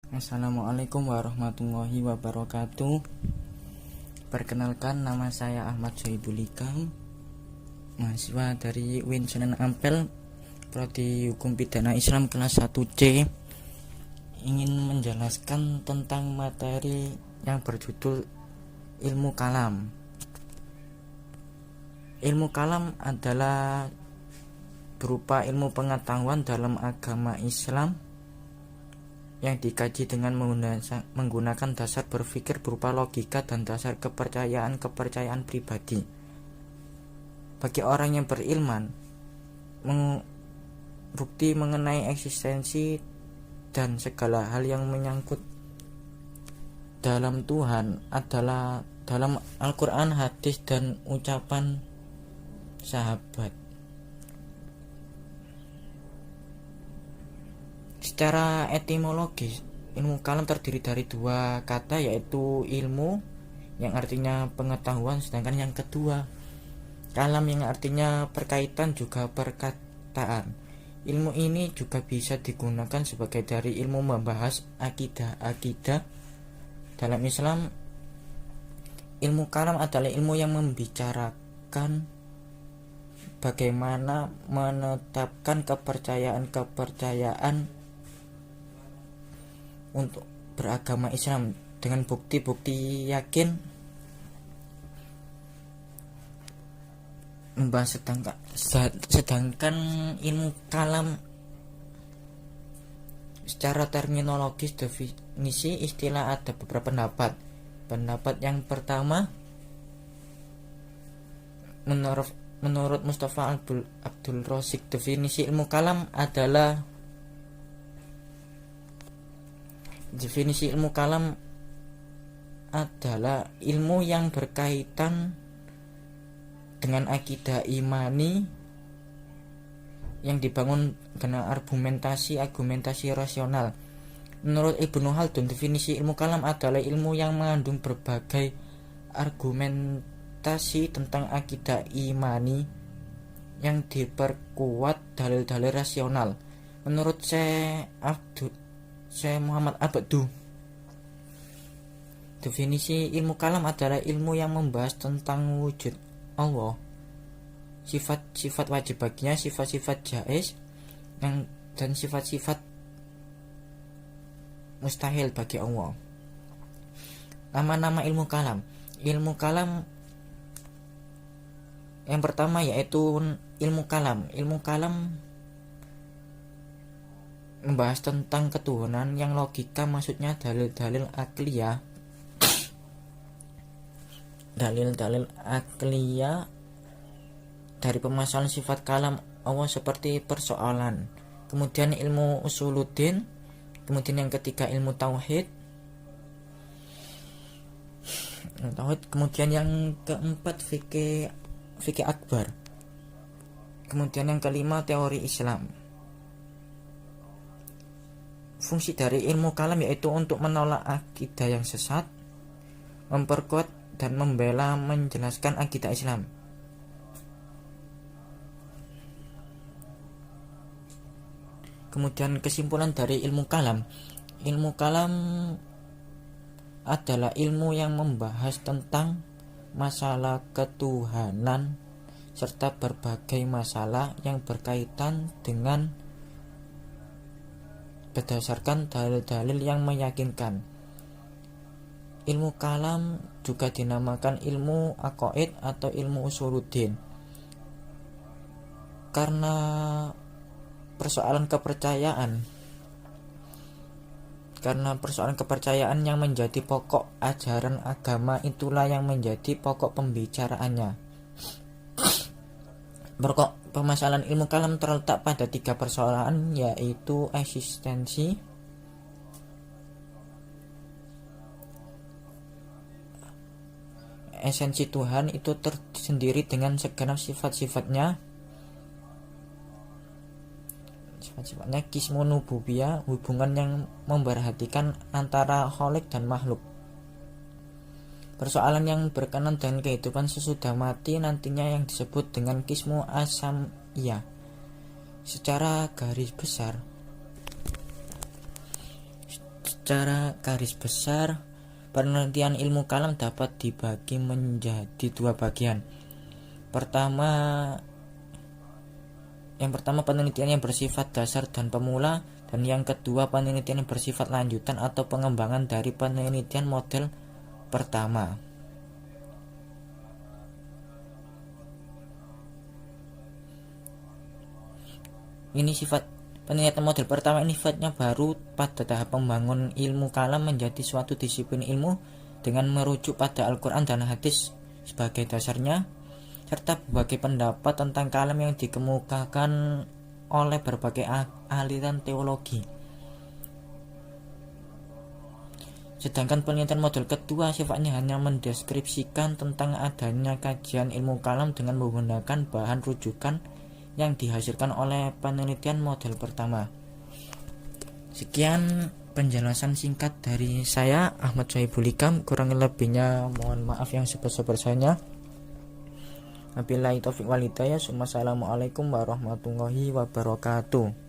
Assalamualaikum warahmatullahi wabarakatuh. Perkenalkan, nama saya Ahmad Sohibul Hikam, mahasiswa dari UIN Sunan Ampel, Prodi Hukum Pidana Islam kelas 1C. Ingin menjelaskan tentang materi yang berjudul ilmu kalam. Ilmu kalam adalah berupa ilmu pengetahuan dalam agama Islam yang dikaji dengan menggunakan dasar berpikir berupa logika dan dasar kepercayaan pribadi. Bagi orang yang berilman, bukti mengenai eksistensi dan segala hal yang menyangkut dalam Tuhan adalah dalam Al-Quran, hadis, dan ucapan sahabat. Secara etimologis, ilmu kalam terdiri dari dua kata, yaitu ilmu yang artinya pengetahuan, sedangkan yang kedua kalam yang artinya perkaitan juga perkataan. Ilmu ini juga bisa digunakan sebagai dari ilmu membahas akidah. Dalam Islam, ilmu kalam adalah ilmu yang membicarakan bagaimana menetapkan kepercayaan untuk beragama Islam dengan bukti-bukti yakin, membahas sedangkan ilmu kalam secara terminologis, definisi, istilah ada beberapa pendapat yang pertama, menurut Mustafa Abdul Rosik, definisi ilmu kalam adalah ilmu yang berkaitan dengan akidah imani yang dibangun dengan argumentasi rasional. Menurut Ibnu Khaldun, definisi ilmu kalam adalah ilmu yang mengandung berbagai argumentasi tentang akidah imani yang diperkuat dalil-dalil rasional. Menurut Syekh Muhammad Abdu, definisi ilmu kalam adalah ilmu yang membahas tentang wujud Allah, sifat-sifat wajib baginya, sifat-sifat jaiz, dan sifat-sifat mustahil bagi Allah. Nama-nama ilmu kalam yang pertama yaitu ilmu kalam membahas tentang ketuhanan yang logika, maksudnya dalil-dalil akliyah dari permasalahan sifat kalam Allah seperti persoalan. Kemudian ilmu usuluddin, kemudian yang ketiga ilmu tauhid, kemudian yang keempat fikih akbar, kemudian yang kelima teori Islam. Fungsi dari ilmu kalam yaitu untuk menolak akidah yang sesat, memperkuat dan membela menjelaskan akidah Islam. Kemudian kesimpulan dari ilmu kalam adalah ilmu yang membahas tentang masalah ketuhanan serta berbagai masalah yang berkaitan dengan berdasarkan dalil-dalil yang meyakinkan. Ilmu kalam juga dinamakan ilmu aqaid atau ilmu usuluddin karena persoalan kepercayaan yang menjadi pokok ajaran agama, itulah yang menjadi pokok pembicaraannya. Permasalahan ilmu kalam terletak pada tiga persoalan, yaitu eksistensi, esensi Tuhan itu tersendiri dengan segenap sifat-sifatnya, kismu nububiyah, hubungan yang memperhatikan antara khalik dan makhluk. Persoalan yang berkenan dengan kehidupan sesudah mati nantinya yang disebut dengan kismu asamiyah. Secara garis besar, Secara garis besar, penelitian ilmu kalam dapat dibagi menjadi dua bagian. Yang pertama penelitian yang bersifat dasar dan pemula, dan yang kedua penelitian yang bersifat lanjutan atau pengembangan dari penelitian model pertama. Ini sifat penelitian model pertama ini sifatnya baru pada tahap membangun ilmu kalam menjadi suatu disiplin ilmu dengan merujuk pada Al-Quran dan hadis sebagai dasarnya, serta berbagai pendapat tentang kalam yang dikemukakan oleh berbagai aliran teologi. Sedangkan penelitian model kedua sifatnya hanya mendeskripsikan tentang adanya kajian ilmu kalam dengan menggunakan bahan rujukan yang dihasilkan oleh penelitian model pertama. Sekian penjelasan singkat dari saya, Ahmad Sohibul Hikam. Kurang lebihnya mohon maaf yang sebesar-besarnya. Wabillahi taufiq wal hidayah. Wassalamualaikum warahmatullahi wabarakatuh.